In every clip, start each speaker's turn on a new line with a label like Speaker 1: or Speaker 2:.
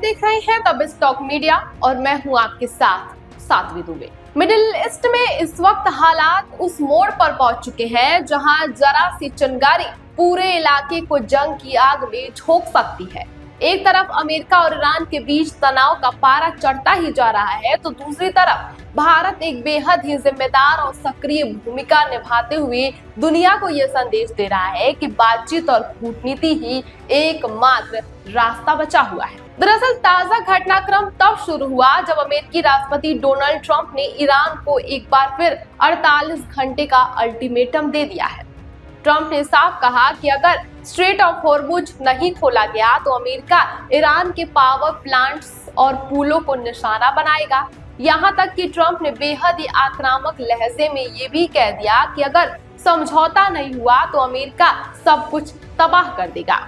Speaker 1: देख रहे हैं द स्टॉक मीडिया और मैं हूं आपके साथ साध्वी दुबे। मिडिल ईस्ट में इस वक्त हालात उस मोड़ पर पहुंच चुके हैं जहां जरा सी चिंगारी पूरे इलाके को जंग की आग में झोंक सकती है। एक तरफ अमेरिका और ईरान के बीच तनाव का पारा चढ़ता ही जा रहा है, तो दूसरी तरफ भारत एक बेहद ही जिम्मेदार और सक्रिय भूमिका निभाते हुए दुनिया को यह संदेश दे रहा है कि बातचीत और कूटनीति ही एकमात्र रास्ता बचा हुआ है। दरअसल ताजा घटनाक्रम तब शुरू हुआ जब अमेरिकी राष्ट्रपति डोनाल्ड ट्रंप ने ईरान को एक बार फिर 48 घंटे का अल्टीमेटम दे दिया है। ट्रंप ने साफ कहा कि अगर स्ट्रेट ऑफ हॉर्मुज नहीं खोला गया तो अमेरिका ईरान के पावर प्लांट्स और पुलों को निशाना बनाएगा। यहाँ तक कि ट्रंप ने बेहद ही आक्रामक लहजे में ये भी कह दिया कि अगर समझौता नहीं हुआ तो अमेरिका सब कुछ तबाह कर देगा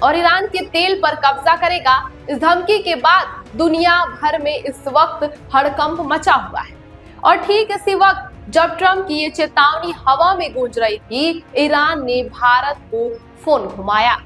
Speaker 1: और ईरान के तेल पर कब्जा करेगा। इस धमकी के बाद दुनिया भर में इस वक्त हड़कंप मचा हुआ है और ठीक इसी वक्त जब ट्रंप की ये चेतावनी हवा में गूंज रही थी, ईरान ने भारत को फोन घुमाया।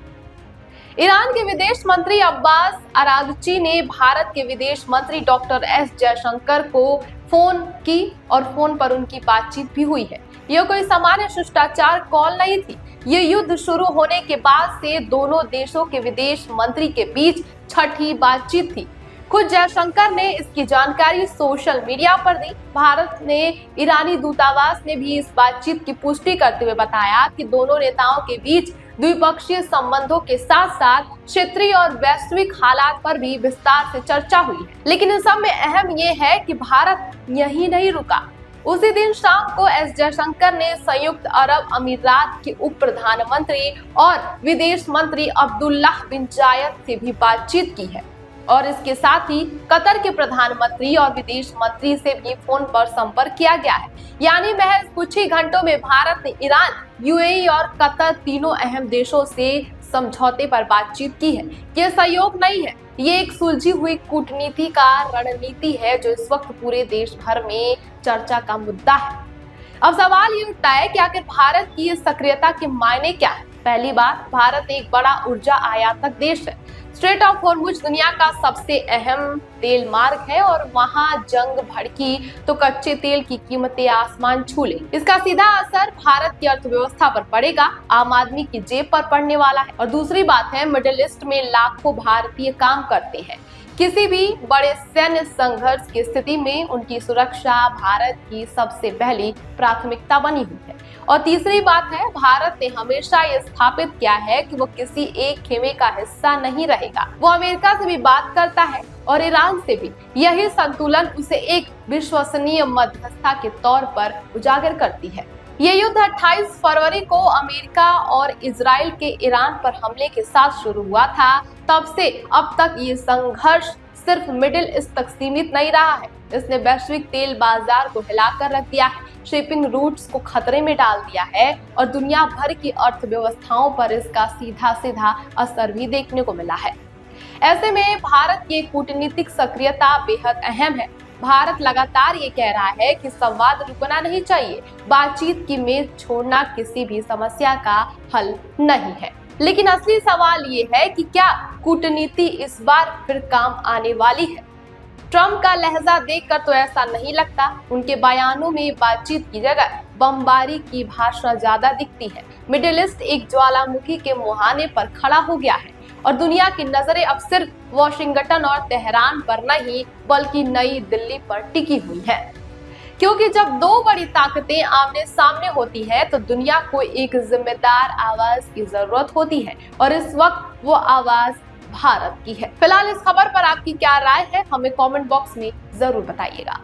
Speaker 1: ईरान के विदेश मंत्री अब्बास अरागची ने भारत के विदेश मंत्री डॉक्टर एस जयशंकर को फोन की और फोन पर उनकी बातचीत भी हुई है। यह कोई सामान्य शिष्टाचार कॉल नहीं थी। ये युद्ध शुरू होने के बाद से दोनों देशों के विदेश मंत्री के बीच छठी बातचीत थी। खुद जयशंकर ने इसकी जानकारी सोशल मीडिया पर दी। भारत ने ईरानी दूतावास ने भी इस बातचीत की पुष्टि करते हुए बताया कि दोनों नेताओं के बीच द्विपक्षीय संबंधों के साथ साथ क्षेत्रीय और वैश्विक हालात पर भी विस्तार से चर्चा हुई है। लेकिन इन सब में अहम ये है कि भारत यहीं नहीं रुका। उसी दिन शाम को एस जयशंकर ने संयुक्त अरब अमीरात के उप प्रधानमंत्री और विदेश मंत्री अब्दुल्लाह बिन जायद से भी बातचीत की है और इसके साथ ही कतर के प्रधानमंत्री और विदेश मंत्री से भी फोन पर संपर्क किया गया है। यानी महज कुछ ही घंटों में भारत ने ईरान, यूएई और कतर तीनों अहम देशों से समझौते पर बातचीत की है। यह सहयोग नहीं है, ये एक सुलझी हुई कूटनीति का रणनीति है जो इस वक्त पूरे देश भर में चर्चा का मुद्दा है। अब सवाल ये उठता है कि आखिर भारत की इस सक्रियता के मायने क्या है। पहली बात, भारत एक बड़ा ऊर्जा आयातक देश है। स्ट्रेट ऑफ हॉर्मुज दुनिया का सबसे अहम तेल मार्ग है और वहां जंग भड़की तो कच्चे तेल की कीमतें आसमान छू ले। इसका सीधा असर भारत की अर्थव्यवस्था पर पड़ेगा, आम आदमी की जेब पर पड़ने वाला है। और दूसरी बात है, मिडिल ईस्ट में लाखों भारतीय काम करते हैं। किसी भी बड़े सैन्य संघर्ष की स्थिति में उनकी सुरक्षा भारत की सबसे पहली प्राथमिकता बनी हुई है। और तीसरी बात है, भारत ने हमेशा ये स्थापित किया है कि वो किसी एक खेमे का हिस्सा नहीं रहेगा। वो अमेरिका से भी बात करता है और ईरान से भी। यही संतुलन उसे एक विश्वसनीय मध्यस्थता के तौर पर उजागर करती है। ये युद्ध 28 फरवरी को अमेरिका और इजराइल के ईरान पर हमले के साथ शुरू हुआ था। तब से अब तक ये संघर्ष सिर्फ मिडिल ईस्ट तक सीमित नहीं रहा है। इसने वैश्विक तेल बाजार को हिलाकर रख दिया है, शिपिंग रूट्स को खतरे में डाल दिया है और दुनिया भर की अर्थव्यवस्थाओं पर इसका सीधा सीधा असर भी देखने को मिला है। ऐसे में भारत की कूटनीतिक सक्रियता बेहद अहम है। भारत लगातार ये कह रहा है कि संवाद रुकना नहीं चाहिए, बातचीत की मेज छोड़ना किसी भी समस्या का हल नहीं है। लेकिन असली सवाल ये है कि क्या कूटनीति इस बार फिर काम आने वाली है? ट्रंप का लहजा देखकर तो ऐसा नहीं लगता। उनके बयानों में बातचीत की जगह बमबारी की भाषा ज्यादा दिखती है। मिडिल ईस्ट एक ज्वालामुखी के मुहाने पर खड़ा हो गया है और दुनिया की नजरें अब सिर्फ वॉशिंगटन और तेहरान पर नहीं बल्कि नई दिल्ली पर टिकी हुई है। क्योंकि जब दो बड़ी ताकतें आमने सामने होती है तो दुनिया को एक जिम्मेदार आवाज की जरूरत होती है और इस वक्त वो आवाज भारत की है। फिलहाल इस खबर पर आपकी क्या राय है, हमें कमेंट बॉक्स में जरूर बताइएगा।